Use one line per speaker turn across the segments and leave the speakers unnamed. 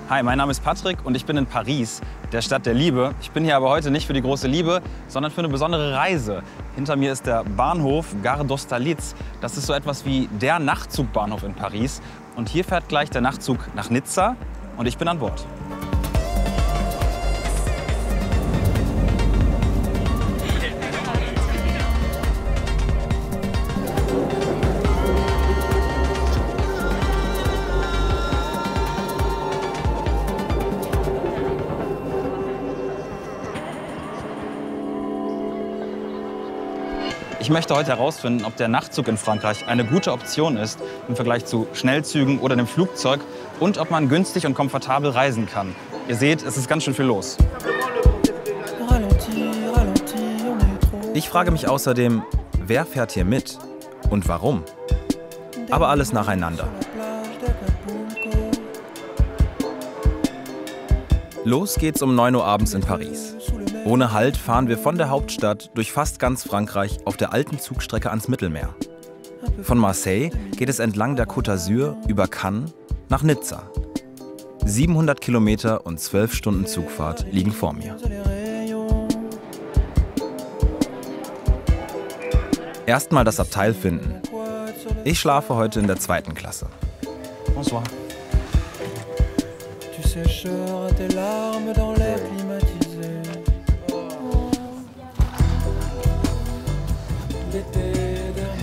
Hi, mein Name ist Patrick und ich bin in Paris, der Stadt der Liebe. Ich bin hier aber heute nicht für die große Liebe, sondern für eine besondere Reise. Hinter mir ist der Bahnhof Gare d'Austerlitz. Das ist so etwas wie der Nachtzugbahnhof in Paris. Und hier fährt gleich der Nachtzug nach Nizza und ich bin an Bord. Ich möchte heute herausfinden, ob der Nachtzug in Frankreich eine gute Option ist im Vergleich zu Schnellzügen oder dem Flugzeug und ob man günstig und komfortabel reisen kann. Ihr seht, es ist ganz schön viel los.
Ich frage mich außerdem, wer fährt hier mit und warum? Aber alles nacheinander. Los geht's um 9 Uhr abends in Paris. Ohne Halt fahren wir von der Hauptstadt durch fast ganz Frankreich auf der alten Zugstrecke ans Mittelmeer. Von Marseille geht es entlang der Côte d'Azur über Cannes nach Nizza. 700 Kilometer und 12 Stunden Zugfahrt liegen vor mir. Erstmal das Abteil finden. Ich schlafe heute in der 2. Klasse.
Bonsoir.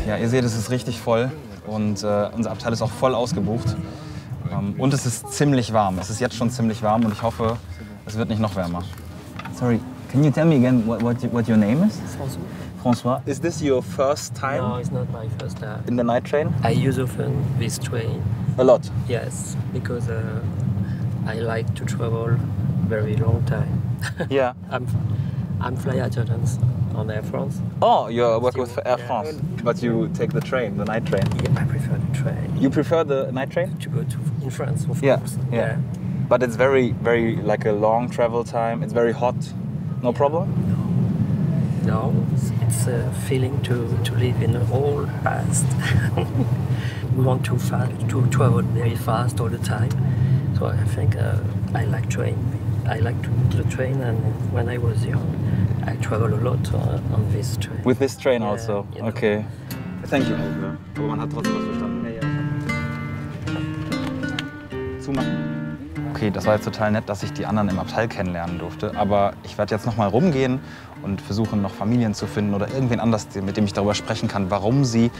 Ja, ihr seht, es ist richtig voll und unser Abteil ist auch voll ausgebucht. Und es ist ziemlich warm. Es ist jetzt schon ziemlich warm und ich hoffe, es wird nicht noch wärmer. Sorry, can you tell me again what your name is? François. Is this your first time?
No, it's not my first time.
In the night train?
I use often this train.
A lot?
Yes, because I like to travel very long time.
Yeah.
I'm flight attendant on Air France.
Oh, you work with Air France, but you take the train, the night train.
Yeah, I prefer the train.
You prefer the night train?
To go to in France, of
Yeah,
course.
yeah. But it's very like a long travel time. It's very hot. No problem?
No, it's a feeling to live in the whole past. We want to travel very fast all the time. So I think I like train. I like the train, and when I was young, I traveled a lot on this train.
With this train
Yeah,
also?
you know.
Okay. Thank you. Aber man hat trotzdem was verstanden. Zumachen. Okay, das war jetzt total nett, dass ich die anderen im Abteil kennenlernen durfte. Aber ich werde jetzt noch mal rumgehen und versuchen, noch Familien zu finden oder irgendwen anders, mit dem ich darüber sprechen kann, warum sie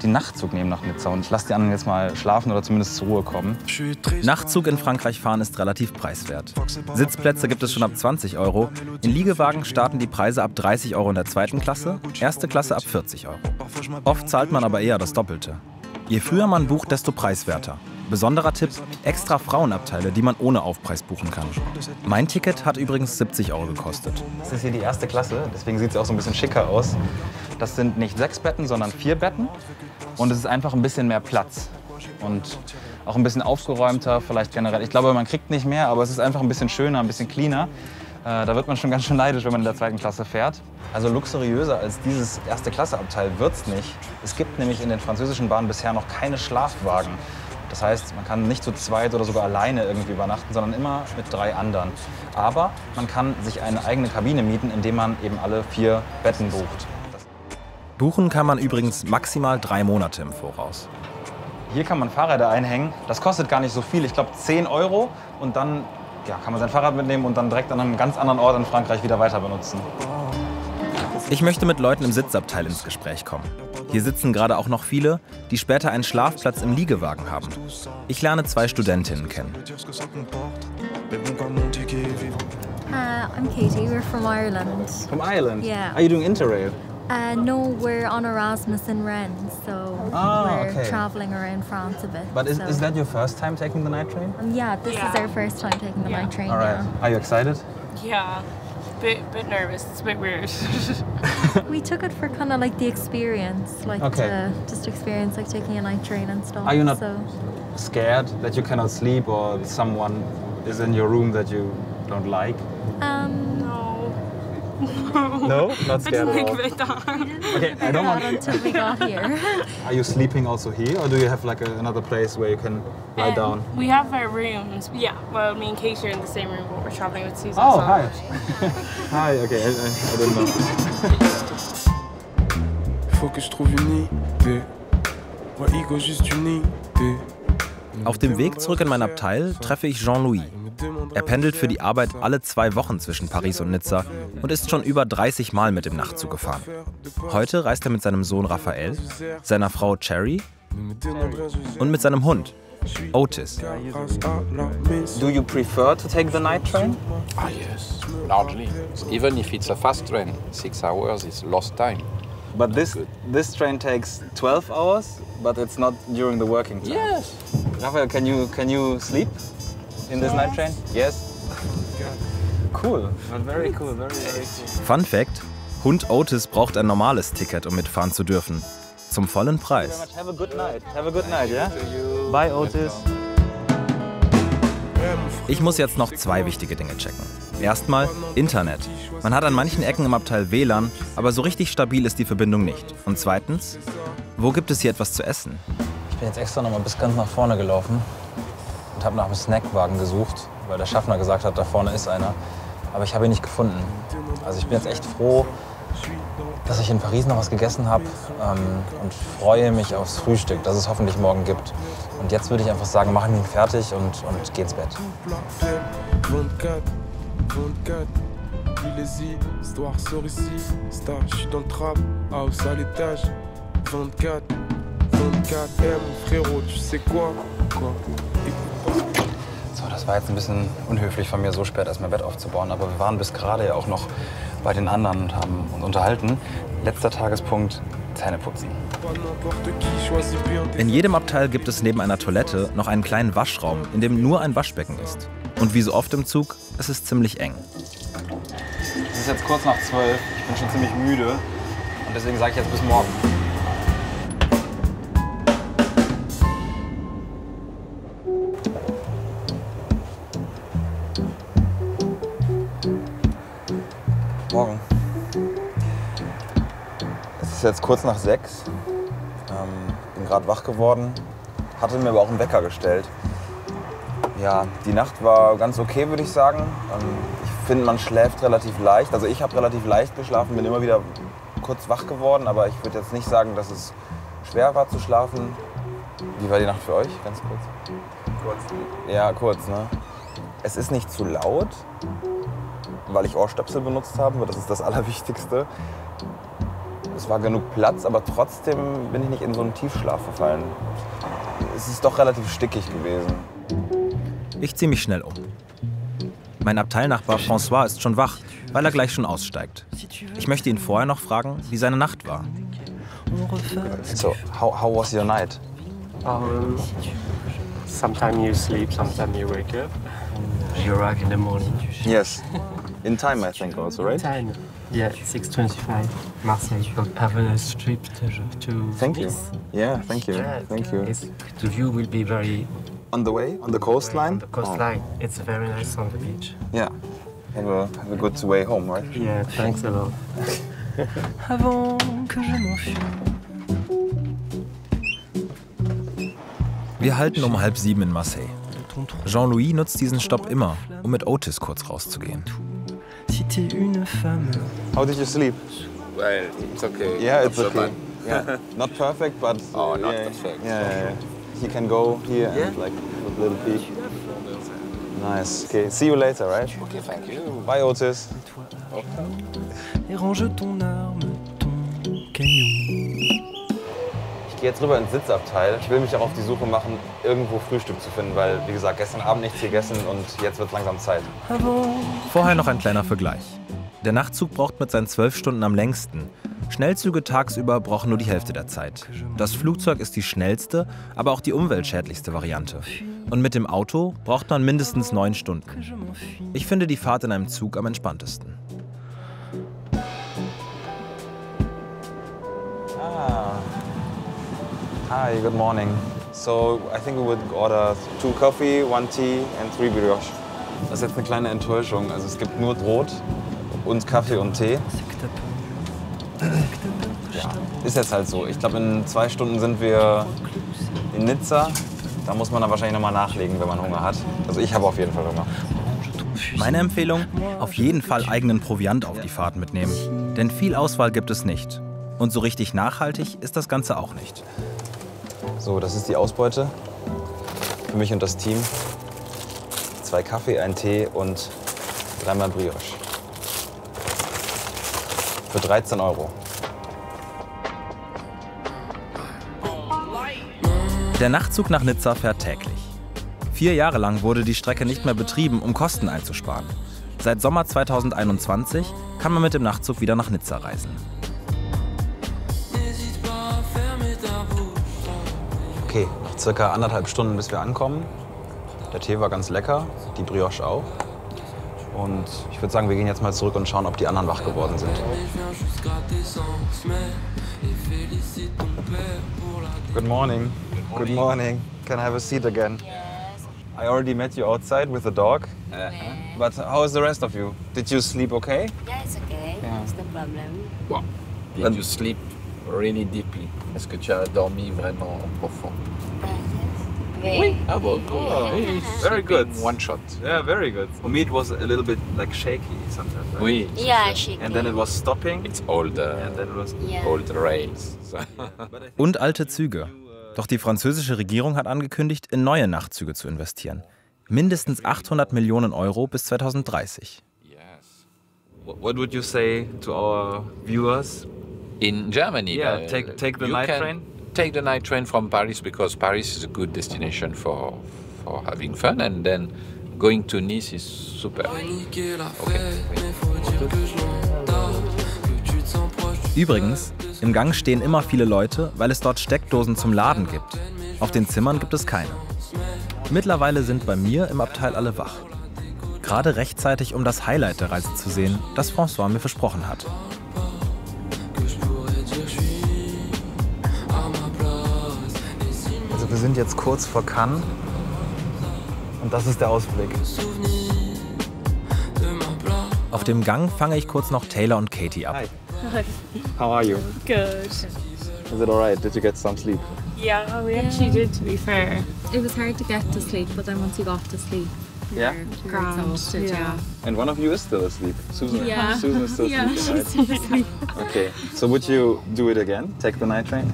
den Nachtzug nehmen nach Nizza. Und ich lasse die anderen jetzt mal schlafen oder zumindest zur Ruhe kommen.
Nachtzug in Frankreich fahren ist relativ preiswert. Sitzplätze gibt es schon ab 20 Euro. In Liegewagen starten die Preise ab 30 Euro in der 2. Klasse, 1. Klasse ab 40 Euro. Oft zahlt man aber eher das Doppelte. Je früher man bucht, desto preiswerter. Besonderer Tipp, extra Frauenabteile, die man ohne Aufpreis buchen kann. Mein Ticket hat übrigens 70 Euro gekostet.
Das ist hier die 1. Klasse, deswegen sieht es auch so ein bisschen schicker aus. Das sind nicht 6 Betten, sondern 4 Betten. Und es ist einfach ein bisschen mehr Platz. Und auch ein bisschen aufgeräumter, vielleicht generell. Ich glaube, man kriegt nicht mehr, aber es ist einfach ein bisschen schöner, ein bisschen cleaner. Da wird man schon ganz schön neidisch, wenn man in der 2. Klasse fährt. Also luxuriöser als dieses 1. Klasse-Abteil wird's nicht. Es gibt nämlich in den französischen Bahnen bisher noch keine Schlafwagen. Das heißt, man kann nicht zu zweit oder sogar alleine irgendwie übernachten, sondern immer mit 3 anderen. Aber man kann sich eine eigene Kabine mieten, indem man eben alle 4 Betten bucht.
Buchen kann man übrigens maximal 3 Monate im Voraus.
Hier kann man Fahrräder einhängen. Das kostet gar nicht so viel. Ich glaube 10 Euro. Und dann kann man sein Fahrrad mitnehmen und dann direkt an einem ganz anderen Ort in Frankreich wieder weiter benutzen.
Ich möchte mit Leuten im Sitzabteil ins Gespräch kommen. Hier sitzen gerade auch noch viele, die später einen Schlafplatz im Liegewagen haben. Ich lerne 2 Studentinnen kennen.
I'm Katie. We're from Ireland.
From Ireland?
Yeah.
Are you doing Interrail?
No, we're on Erasmus in Rennes, so we're
okay.
traveling around France a bit.
But
so.
is that your first time taking the night train?
Yeah, this is our first time taking the night train.
All right.
Yeah.
Are you excited?
Yeah, bit nervous. It's a bit weird.
We took it for kind of like the experience, like
Okay.
to just experience like taking a night train and stuff.
Are you not
So
scared that you cannot sleep or someone is in your room that you don't like?
No.
No, not scared at all.
all.
Okay, I don't
Not
want.
until we got here.
Are you sleeping also here, or do you have like another place where you can lie down?
We have our rooms. Yeah, well, me and Kate are in the same room, but we're traveling with Susan.
Oh,
so-
hi. Hi. Okay, I didn't know.
Faut que je trouve une idée. Ouais, Igo, juste une idée.
Auf dem Weg zurück in mein Abteil treffe ich Jean-Louis. Er pendelt für die Arbeit alle 2 Wochen zwischen Paris und Nizza und ist schon über 30 Mal mit dem Nachtzug gefahren. Heute reist er mit seinem Sohn Raphael, seiner Frau Cherry und mit seinem Hund, Otis.
Do you prefer to take the night train?
Ah, yes, largely. Even if it's a fast train, 6 hours is lost time.
But this train takes 12 hours, but it's not during the working time.
Yes.
Raphael, can you sleep in this night train? Yes. Cool. Very cool. Very cool.
Fun Fact: Hund Otis braucht ein normales Ticket, um mitfahren zu dürfen. Zum vollen Preis.
Have a good night. Have a good night, yeah? Bye, Otis.
Ich muss jetzt noch 2 wichtige Dinge checken. Erstmal Internet. Man hat an manchen Ecken im Abteil WLAN, aber so richtig stabil ist die Verbindung nicht. Und zweitens, wo gibt es hier etwas zu essen?
Ich bin jetzt extra noch mal bis ganz nach vorne gelaufen und habe nach einem Snackwagen gesucht, weil der Schaffner gesagt hat, da vorne ist einer. Aber ich habe ihn nicht gefunden. Also ich bin jetzt echt froh, dass ich in Paris noch was gegessen habe und freue mich aufs Frühstück, das es hoffentlich morgen gibt. Und jetzt würde ich einfach sagen, machen wir ihn fertig und geh ins Bett.
24, puis les histoires sortent ici. Star, je suis dans le trap, house à l'étage. 24, 24, mon frérot, tu sais quoi?
So, das war jetzt ein bisschen unhöflich von mir, so spät erst mein Bett aufzubauen. Aber wir waren bis gerade ja auch noch bei den anderen und haben uns unterhalten. Letzter Tagespunkt, Zähneputzen.
In jedem Abteil gibt es neben einer Toilette noch einen kleinen Waschraum, in dem nur ein Waschbecken ist. Und wie so oft im Zug, es ist ziemlich eng.
Es ist jetzt kurz nach 12, ich bin schon ziemlich müde und deswegen sage ich jetzt bis morgen. Morgen. Es ist jetzt kurz nach 6. Bin gerade wach geworden, hatte mir aber auch einen Wecker gestellt. Ja, die Nacht war ganz okay, würde ich sagen. Ich finde, man schläft relativ leicht. Also ich habe relativ leicht geschlafen, bin immer wieder kurz wach geworden. Aber ich würde jetzt nicht sagen, dass es schwer war zu schlafen. Wie war die Nacht für euch? Ganz kurz. Kurz. Ja, kurz, ne? Es ist nicht zu laut, weil ich Ohrstöpsel benutzt habe. Das ist das Allerwichtigste. Es war genug Platz, aber trotzdem bin ich nicht in so einen Tiefschlaf verfallen. Es ist doch relativ stickig gewesen.
Ich ziehe mich schnell um. Mein Abteilnachbar François ist schon wach, weil er gleich schon aussteigt. Ich möchte ihn vorher noch fragen, wie seine Nacht war.
So, how was your night?
Sometimes you sleep, sometimes you wake up. You arrive in the morning.
Yes, in time I think also, right?
10. Yeah, 6:25. Marseille. Have a nice trip to
Thank you.
Nice.
Yeah, thank you.
Yeah,
Thank you.
The view will be very
On the way, on the coastline?
on the coastline. It's very nice on the beach.
Oh. Yeah. Have a good way home, right?
Yeah, thanks a lot.
Avant que je m'enfuis.
Wir halten um 6:30 in Marseille. Jean-Louis nutzt diesen Stopp immer, um mit Otis kurz rauszugehen.
Si t'es une femme.
How did you sleep?
Well, it's okay.
Yeah, it's
Not so
okay.
bad.
Yeah, not perfect, but
Oh, not
yeah,
perfect.
Yeah. He can go here and like a little peek. Nice. Okay, see you later, right?
Okay, thank you.
Bye, Otis.
Et range ton arme, ton caillou.
Ich gehe jetzt rüber ins Sitzabteil. Ich will mich auch auf die Suche machen, irgendwo Frühstück zu finden, weil, wie gesagt, gestern Abend nichts gegessen und jetzt wird es langsam Zeit.
Vorher noch ein kleiner Vergleich. Der Nachtzug braucht mit seinen 12 Stunden am längsten. Schnellzüge tagsüber brauchen nur die Hälfte der Zeit. Das Flugzeug ist die schnellste, aber auch die umweltschädlichste Variante. Und mit dem Auto braucht man mindestens 9 Stunden. Ich finde die Fahrt in einem Zug am entspanntesten.
Hi, good morning. So, I think we would order 2 coffee, 1 tea and 3 brioche. Das ist jetzt eine kleine Enttäuschung. Also es gibt nur Brot und Kaffee und Tee. Ja, ist jetzt halt so. Ich glaube, in 2 Stunden sind wir in Nizza. Da muss man dann wahrscheinlich nochmal nachlegen, wenn man Hunger hat. Also ich habe auf jeden Fall Hunger.
Meine Empfehlung, auf jeden Fall eigenen Proviant auf die Fahrt mitnehmen. Denn viel Auswahl gibt es nicht. Und so richtig nachhaltig ist das Ganze auch nicht.
So, das ist die Ausbeute für mich und das Team. 2 Kaffee, 1 Tee und 3-mal Brioche. Für 13 €.
Der Nachtzug nach Nizza fährt täglich. 4 Jahre lang wurde die Strecke nicht mehr betrieben, um Kosten einzusparen. Seit Sommer 2021 kann man mit dem Nachtzug wieder nach Nizza reisen.
Okay, noch circa 1,5 Stunden, bis wir ankommen. Der Tee war ganz lecker, die Brioche auch. Und ich würde sagen, wir gehen jetzt mal zurück und schauen, ob die anderen wach geworden sind. Good morning. Good morning. Can I have a seat again? I already met you outside with the dog. But how is the rest of you? Did you sleep okay?
Yeah, it's okay.
Yeah.
It's no problem.
Wow. Did you sleep really deeply? Est-ce que tu as dormi vraiment profond?
Oui.
Ah bon,
Very good.
One shot.
Yeah, very good. For me, it was a little bit like shaky sometimes. Right?
Oui.
Yeah, she.
And then it was stopping.
It's old,
And then it was.
Yeah.
old rails. So.
Und alte Züge. Doch die französische Regierung hat angekündigt, in neue Nachtzüge zu investieren. Mindestens 800 Millionen € bis 2030.
Yes.
What would you say to our viewers?
In Germany,
Yeah, take the
you
night
can
train.
Take the night train from Paris because Paris is a good destination for having fun, and then going to Nice is super.
Übrigens, im Gang stehen immer viele Leute, weil es dort Steckdosen zum Laden gibt. Auf den Zimmern gibt es keine. Mittlerweile sind bei mir im Abteil alle wach. Gerade rechtzeitig, um das Highlight der Reise zu sehen, das François mir versprochen hat.
Also wir sind jetzt kurz vor Cannes und das ist der Ausblick.
Auf dem Gang fange ich kurz noch Taylor und Katie ab.
Hi. How are you?
Good.
Is it alright? Did you get some sleep?
Yeah, we actually did, to be fair.
It was hard to get to sleep, but then once you got to sleep,
Yeah.
you're
Grand,
exhausted.
yeah.
And one of you is still asleep. Susan.
Yeah.
Susan is still
Yeah,
sleeping, right?
she's asleep.
Okay. So would you do it again? Take the night train?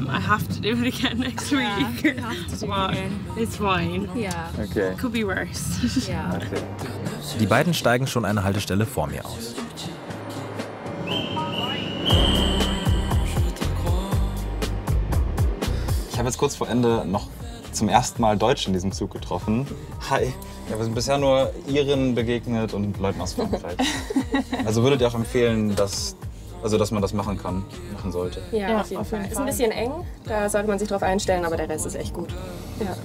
I have to do it again next week.
You have to do it
But
again.
it's fine.
Yeah.
Okay.
Could be worse.
Yeah.
Okay.
Die beiden steigen schon eine Haltestelle vor mir aus.
Ich habe jetzt kurz vor Ende noch zum ersten Mal Deutsch in diesem Zug getroffen. Hi. Ja, wir sind bisher nur Iren begegnet und Leuten aus Frankreich. Also würdet ihr auch empfehlen, dass man das machen sollte?
Ja, auf jeden Fall. Ist ein bisschen eng, da sollte man sich drauf einstellen, aber der Rest ist echt gut. Ja.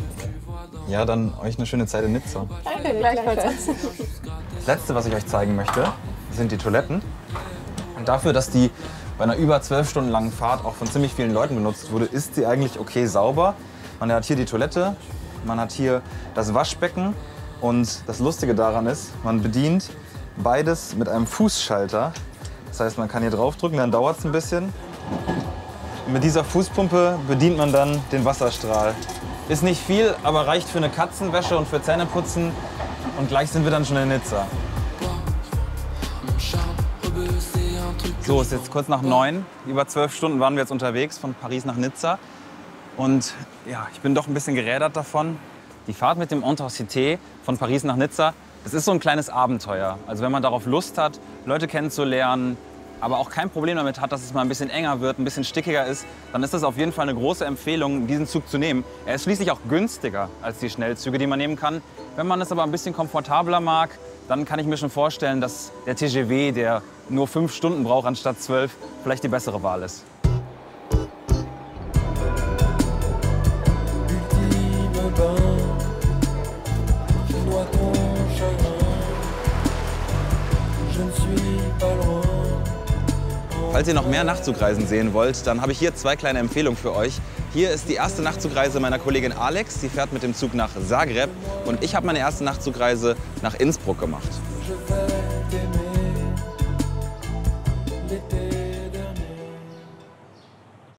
Ja, dann euch eine schöne Zeit in Nizza.
Danke, gleichfalls.
Das Letzte, was ich euch zeigen möchte, sind die Toiletten. Und dafür, dass die bei einer über 12 Stunden langen Fahrt auch von ziemlich vielen Leuten benutzt wurde, ist sie eigentlich okay sauber. Man hat hier die Toilette, man hat hier das Waschbecken und das Lustige daran ist, man bedient beides mit einem Fußschalter. Das heißt, man kann hier draufdrücken, dann dauert es ein bisschen. Und mit dieser Fußpumpe bedient man dann den Wasserstrahl. Ist nicht viel, aber reicht für eine Katzenwäsche und für Zähneputzen. Und gleich sind wir dann schon in Nizza. So, es ist jetzt kurz nach 9. Über 12 Stunden waren wir jetzt unterwegs von Paris nach Nizza. Und ja, ich bin doch ein bisschen gerädert davon. Die Fahrt mit dem Intercité von Paris nach Nizza, das ist so ein kleines Abenteuer. Also wenn man darauf Lust hat, Leute kennenzulernen, aber auch kein Problem damit hat, dass es mal ein bisschen enger wird, ein bisschen stickiger ist, dann ist das auf jeden Fall eine große Empfehlung, diesen Zug zu nehmen. Er ist schließlich auch günstiger als die Schnellzüge, die man nehmen kann. Wenn man es aber ein bisschen komfortabler mag, dann kann ich mir schon vorstellen, dass der TGV, der nur 5 Stunden braucht anstatt 12, vielleicht die bessere Wahl ist. Falls ihr noch mehr Nachtzugreisen sehen wollt, dann habe ich hier 2 kleine Empfehlungen für euch. Hier ist die erste Nachtzugreise meiner Kollegin Alex. Sie fährt mit dem Zug nach Zagreb. Und ich habe meine erste Nachtzugreise nach Innsbruck gemacht.